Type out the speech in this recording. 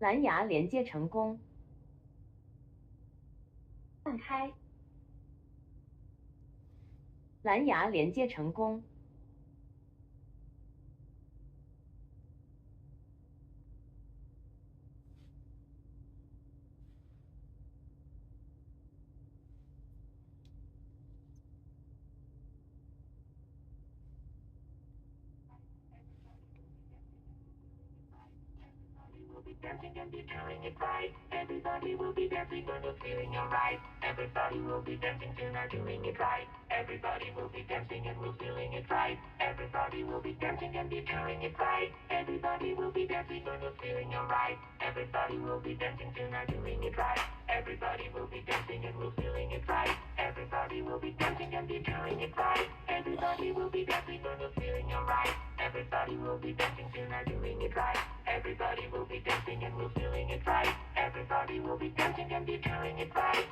蓝牙连接成功。放开。蓝牙连接成功。Dancing and be doing it right. Everybody will be dancing when you're feeling alright. Everybody will be dancing tonight, doing it right. Everybody will be dancing and we're feeling it right. Everybody will be dancing and be doing it right. Everybody will be dancing when you're feeling alright. Everybody will be dancing tonight, doing it right. Everybody will be dancing and we're feeling it right. Everybody will be dancing and be doing it right. Everybody will be dancing when you're feeling alright. Everybody will be dancing tonight, doing it right. Everybody will be dancing and we're feeling it right. Everybody will be dancing and be doing it right.